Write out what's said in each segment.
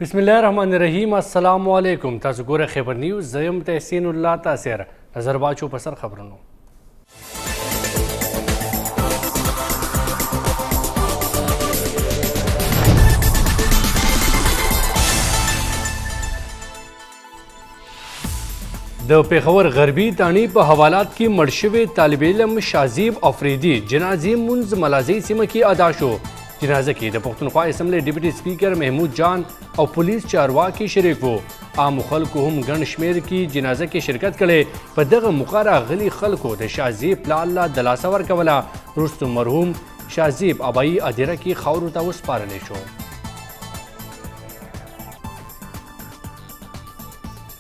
بسم الله الرحمن الرحیم. السلام علیکم. تاسو ګوره خبر نیوز. زه یم تحسین الله تاثیر. نظر واچو په سر خبرونو. د پیښور غربي تاڼي په حوالات کې مړ شوی طالب علم شازیب افریدي جنازې مونځ ملازۍ سیمه کې ادا شو. جنازه کې د پښتونخوا اسمبلی ډیپټي سپیکر محمود جان او پولیس چارواکي شریک وو. عام خلکو هم ګڼ شمیر کې جنازه کې شرکت کړي. په دغه موقع راغلي خلکو د شازیب پلار له دلاسه ورکوله. وروسته مرحوم شازیب ابایي ادیره کې خاورو ته وسپارلی شو.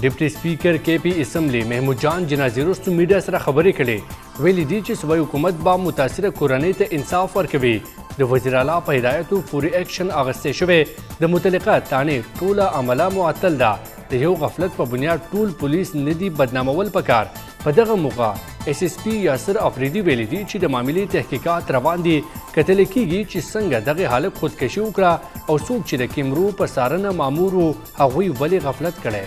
ډیپټي سپیکر کے پی اسمبلی محمود جان جنازې وروسته میډیا سره خبرې کړې. ویلي دي چې صوبایي حکومت به متاثره کورنۍ ته انصاف ورکوي. د وزیر اعلی په هدایتو فوري اکشن اخیستی شوی. د متعلقه تاڼې ټوله عمله معطل ده. د یو غفلت په بنیاد ټول پولیس نه دي بدنامول پکار. په دغه موقع ایس ایس پی یاسر افریدي ویلي دي چې د معاملې تحقیقات روان دي. کتل کیږي چې څنګه دغه هلک خودکشي وکړه او څوک چې د کیمرو په څارنه مامور وو هغوی ولې غفلت کړی.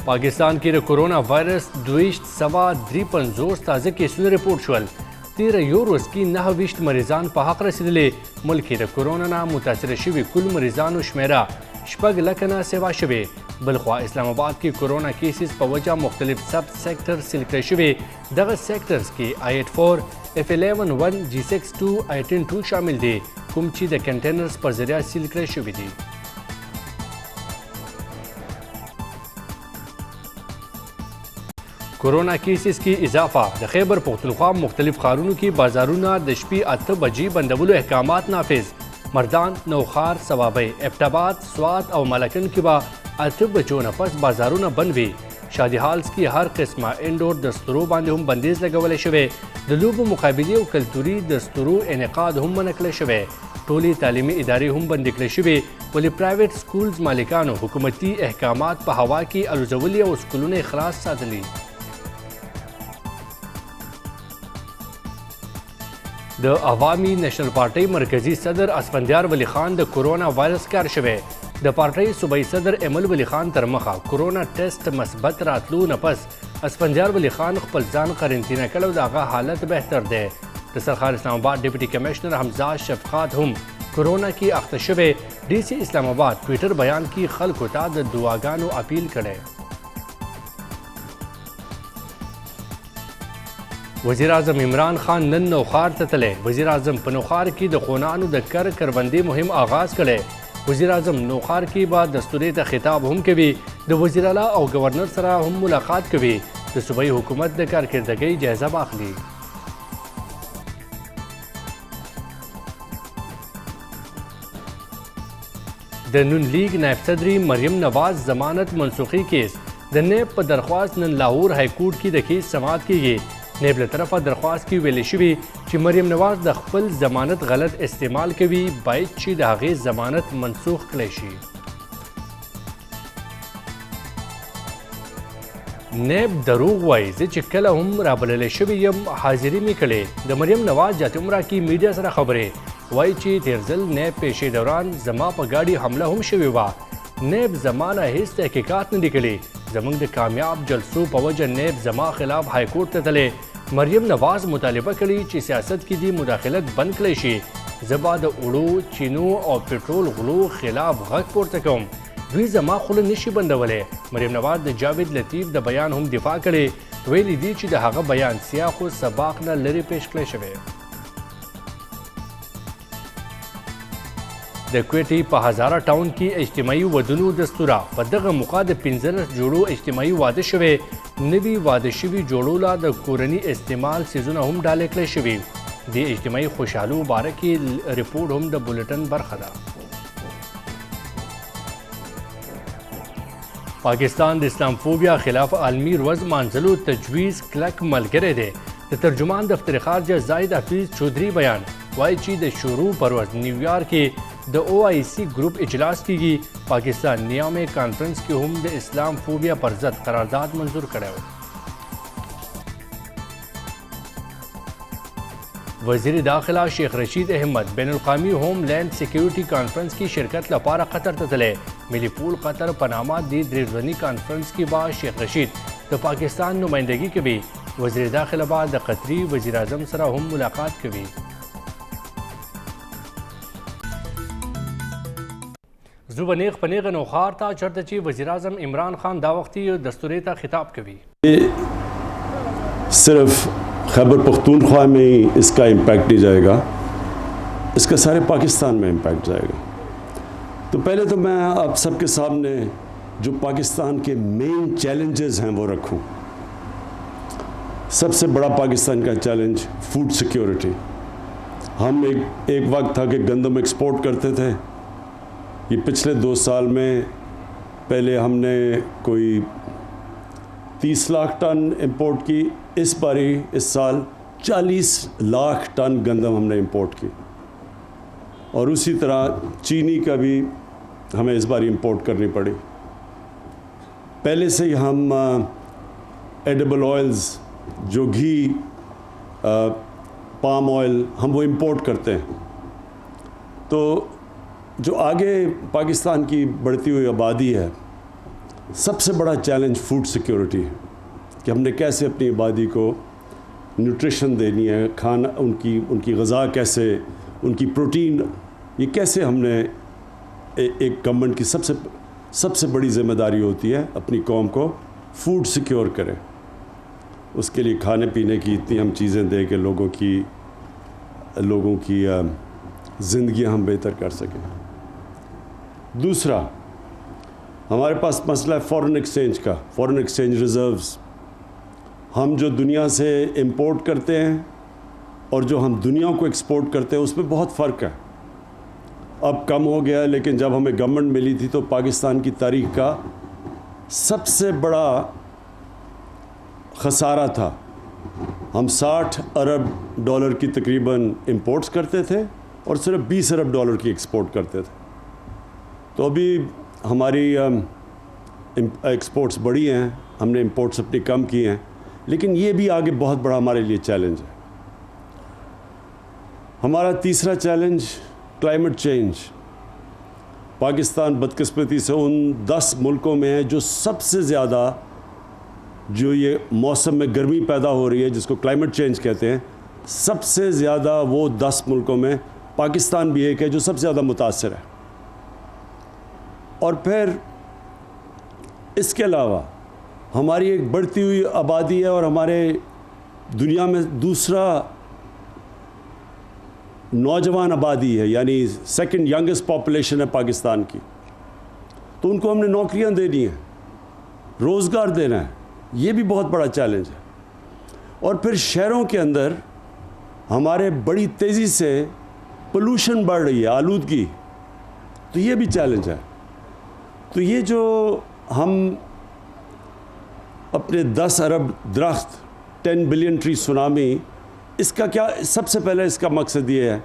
پاکستان کې د کورونا وایرس 253 تازه کیسونه رپورټ شول. تیره یو ورځ کې 29 مریضان په حق رسیدلي. ملک کې د کورونا نه متاثره شوي کل مریضانو شمیره 6 لکه نه سیوا شوې. بلخوا اسلام آباد کې کورونا کیسز په وجه مختلف سب سیکټر سیل کړی شوي. دغه سیکټرز کې I-84 F11-1 G62 I-10-2 شامل دي کوم چې د کنټینرز پر ذریعه سیل کړی شوي دي. کورونا کیسز کې اضافه. د خیبر پختونخوا مختلف ښارونو کې بازارونه د شپې 8 بجې بندولو احکامات نافذ. مردان، نوخار، صوابۍ، ابټاباد، سوات او ملکن کې به 8 بجو نه پس بازارونه بند وي. شادي هالز کې هر قسمه انډور دستورو باندې هم بندیز لګولی شوی. د لوبو مقابلې او کلتوري دستورو انعقاد هم منع کړی شوی. ټولې تعلیمي ادارې هم بندې کړی شوې. ولې پرایویټ سکولز مالکانو حکومتي احکامات په هوا کې الوزولي او سکولونه خلاص ساتلي. د عوامي نېشنل پارټۍ مرکزی صدر اسفندیار ولی خان د کورونا وایرس کار شوی. د پارټۍ صوبایي صدر ایمل ولی خان تر مخه کورونا ټیسټ مثبت راتلو نه پس اسفندیار ولی خان خپل ځان قرنطینه کړی او د هغه حالت بهتر دی. د سرخار اسلام آباد ډیپټي کمشنر حمزه شفقات هم کورونا کې اخته شوی. ډي سي اسلام آباد ټویټر بیان کې خلکو ته د دعاګانو اپیل کړی. وزیر اعظم عمران خان نن نوخار ته تللی. وزیر اعظم په نوخار کې د خونانو د کروندې مهم آغاز کړی. وزیر اعظم نوخار کې به دستورې ته خطاب هم کوي. د وزیر اعلی او گورنر سره هم ملاقات کوي. د صوبایي حکومت د کارکردګۍ جایزه به اخلي. د نون لیگ نائب صدري مریم نواز ضمانت منسوخي کیس. د نیب په درخواست نن لاهور های کورټ کې د کیس سماعت کیږي. نیب له طرفه درخواست کې ویلې شوي چې مریم نواز د خپل ضمانت غلط استعمال کوي. باید چې د هغې ضمانت منسوخ کړی شي. نیب دروغ وایي. زه چې کله هم رابللی شوی یم حاضري مې کړې. د مریم نواز جات عمره کې میډیا سره خبرې وایي چې تیر ځل نیب پیشې دوران زما په ګاډي حمله هم شوې وه. نیب زما نه هیڅ تحقیقات نه دي کړي. زموږ د کامیاب جلسو په وجه نیب زما خلاف های کورټ ته تللی. مریم نواز مطالبه کړې چې سیاست کې دې مداخلت بند کړی شي. زه به د اوړو، چینو او پټرول غلو خلاف غږ پورته کوم. دوی زما خوله نشي بندولی. مریم نواز د جاوید لطیف د بیان هم دفاع کړې. ویلي دي چې د هغه بیان سیاق و سباق نه لرې پیش کړی شوی. د کویټې په هزاره ټاون کې اجتماعي ودونو دستوره. په دغه موقع د 15 جوړو اجتماعي واده شوی. نوي واده شوي جوړو لا د کورني استعمال څیزونه هم ډالۍ کړی شوي. د اجتماعي خوشحالو باره کې رپورټ هم د بولټن برخه ده. پاکستان د اسلام فوبیا خلاف عالمي ورځ مانځلو تجویز کلک ملګری دی. د ترجمان دفتر خارجه زاید حفیظ چودھری بیان وایي چې د شروع پر ورځ نیویارک کې د OIC ګروپ اجلاس کیږي. پاکستان نیامه کانفرنس کې هم د اسلام فوبیا پر ضد قرارداد منظور کړی و. وزیر داخلہ شیخ رشید احمد بین الاقوامی ہوم لینڈ سیکیورٹی کانفرنس کی شرکت لپارہ قطر تتلے ملی پول قطر پاناما دی دریزونی کانفرنس کی بعد شیخ رشید تو پاکستان نمائندگی کے بھی وزیر داخلہ بعد قطری وزیر اعظم سرا ہم ملاقات کبھی زوبنیغ پنیغ نوخار تا چرتچی وزیر اعظم عمران خان دا وقتی دستوری تا خطاب کبھی صرف خیبر پختونخوا میں ہی اس کا امپیکٹ نہیں جائے گا، اس کا سارے پاکستان میں امپیکٹ جائے گا۔ تو پہلے تو میں آپ سب کے سامنے جو پاکستان کے مین چیلنجز ہیں وہ رکھوں۔ سب سے بڑا پاکستان کا چیلنج فوڈ سیکیورٹی۔ ہم ایک وقت تھا کہ گندم ایکسپورٹ کرتے تھے، یہ پچھلے 2 سال میں پہلے ہم نے کوئی 30 لاکھ ٹن امپورٹ کی، اس سال 40 لاکھ ٹن گندم ہم نے امپورٹ کی، اور اسی طرح چینی کا بھی ہمیں اس بار امپورٹ کرنی پڑی۔ پہلے سے ہی ہم ایڈیبل آئلز جو گھی، پام آئل، ہم وہ امپورٹ کرتے ہیں۔ تو جو آگے پاکستان کی بڑھتی ہوئی آبادی ہے، سب سے بڑا چیلنج فوڈ سیکیورٹی ہے کہ ہم نے کیسے اپنی آبادی کو نیوٹریشن دینی ہے، کھانا ان کی غذا کیسے، ان کی پروٹین، یہ کیسے ہم نے ایک گورنمنٹ کی سب سے بڑی ذمہ داری ہوتی ہے اپنی قوم کو فوڈ سیکیور کرے، اس کے لیے کھانے پینے کی اتنی ہم چیزیں دیں کہ لوگوں کی زندگیاں ہم بہتر کر سکیں۔ دوسرا، ہمارے پاس مسئلہ ہے فارن ایکسچینج کا، فارن ایکسچینج ریزروز۔ ہم جو دنیا سے امپورٹ کرتے ہیں اور جو ہم دنیا کو ایکسپورٹ کرتے ہیں اس میں بہت فرق ہے۔ اب کم ہو گیا، لیکن جب ہمیں گورنمنٹ ملی تھی تو پاکستان کی تاریخ کا سب سے بڑا خسارہ تھا۔ ہم $60 ارب کی تقریباً امپورٹس کرتے تھے اور صرف $20 ارب کی ایکسپورٹ کرتے تھے۔ تو ابھی ہماری ایکسپورٹس بڑھی ہیں، ہم نے امپورٹس اپنی کم کی ہیں، لیکن یہ بھی آگے بہت بڑا ہمارے لیے چیلنج ہے۔ ہمارا تیسرا چیلنج کلائمیٹ چینج۔ پاکستان بدقسمتی سے ان 10 ملکوں میں ہے جو سب سے زیادہ جو یہ موسم میں گرمی پیدا ہو رہی ہے جس کو کلائمیٹ چینج کہتے ہیں، سب سے زیادہ وہ 10 ملکوں میں پاکستان بھی ایک ہے جو سب سے زیادہ متاثر ہے۔ اور پھر اس کے علاوہ ہماری ایک بڑھتی ہوئی آبادی ہے اور ہمارے دنیا میں دوسرا نوجوان آبادی ہے، یعنی سیکنڈ ینگسٹ پاپولیشن ہے پاکستان کی۔ تو ان کو ہم نے نوکریاں دینی ہیں، روزگار دینا ہے، یہ بھی بہت بڑا چیلنج ہے۔ اور پھر شہروں کے اندر ہمارے بڑی تیزی سے پولوشن بڑھ رہی ہے، آلودگی، تو یہ بھی چیلنج ہے۔ تو یہ جو ہم اپنے 10 ارب درخت، 10 بلین ٹری سونامی، اس کا کیا، سب سے پہلے اس کا مقصد یہ ہے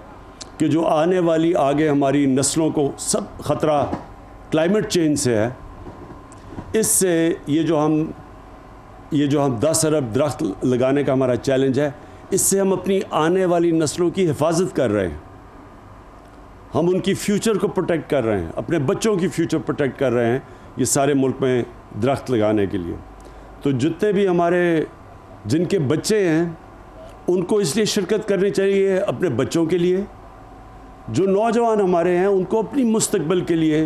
کہ جو آنے والی آگے ہماری نسلوں کو سب خطرہ کلائمیٹ چینج سے ہے، اس سے یہ جو ہم 10 ارب درخت لگانے کا ہمارا چیلنج ہے، اس سے ہم اپنی آنے والی نسلوں کی حفاظت کر رہے ہیں، ہم ان کی فیوچر کو پروٹیکٹ کر رہے ہیں، اپنے بچوں کی فیوچر پروٹیکٹ کر رہے ہیں یہ سارے ملک میں درخت لگانے کے لیے۔ تو جتنے بھی ہمارے جن کے بچے ہیں ان کو اس لیے شرکت کرنی چاہیے اپنے بچوں کے لیے، جو نوجوان ہمارے ہیں ان کو اپنی مستقبل کے لیے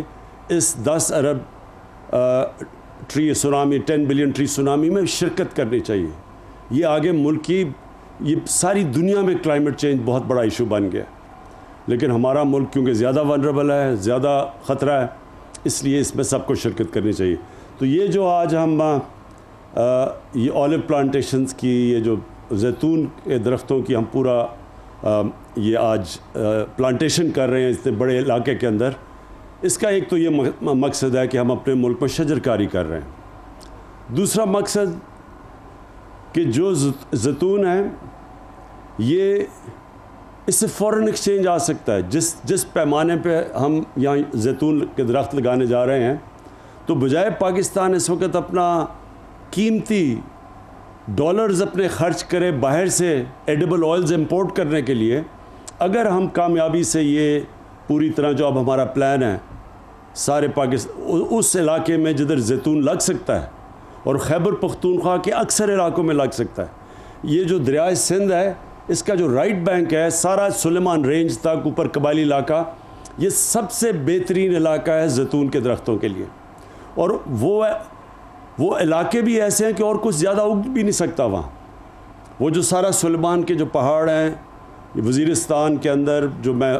اس 10 ارب ٹری سونامی، 10 بلین ٹری سونامی میں شرکت کرنی چاہیے۔ یہ آگے ملک کی، یہ ساری دنیا میں کلائمیٹ چینج بہت بڑا ایشو بن گیا، لیکن ہمارا ملک کیونکہ زیادہ ونربل ہے، زیادہ خطرہ ہے، اس لیے اس میں سب کو شرکت کرنی چاہیے۔ تو یہ جو آج ہم یہ اولیو پلانٹیشنز کی، یہ جو زیتون کے درختوں کی ہم پورا یہ آج پلانٹیشن کر رہے ہیں اتنے بڑے علاقے کے اندر، اس کا ایک تو یہ مقصد ہے کہ ہم اپنے ملک میں شجر کاری کر رہے ہیں۔ دوسرا مقصد کہ جو زیتون ہے یہ اس سے فورن ایکسچینج آ سکتا ہے، جس پیمانے پہ ہم یہاں زیتون کے درخت لگانے جا رہے ہیں، تو بجائے پاکستان اس وقت اپنا قیمتی ڈالرز اپنے خرچ کرے باہر سے ایڈیبل آئلز امپورٹ کرنے کے لیے، اگر ہم کامیابی سے یہ پوری طرح جو اب ہمارا پلان ہے سارے پاکستان اس علاقے میں جدھر زیتون لگ سکتا ہے اور خیبر پختونخوا کے اکثر علاقوں میں لگ سکتا ہے، یہ جو دریائے سندھ ہے اس کا جو رائٹ بینک ہے سارا سلیمان رینج تک اوپر قبائلی علاقہ، یہ سب سے بہترین علاقہ ہے زیتون کے درختوں کے لیے، اور وہ علاقے بھی ایسے ہیں کہ اور کچھ زیادہ اگ بھی نہیں سکتا وہاں۔ وہ جو سارا سلیمان کے جو پہاڑ ہیں وزیرستان کے اندر، جو میں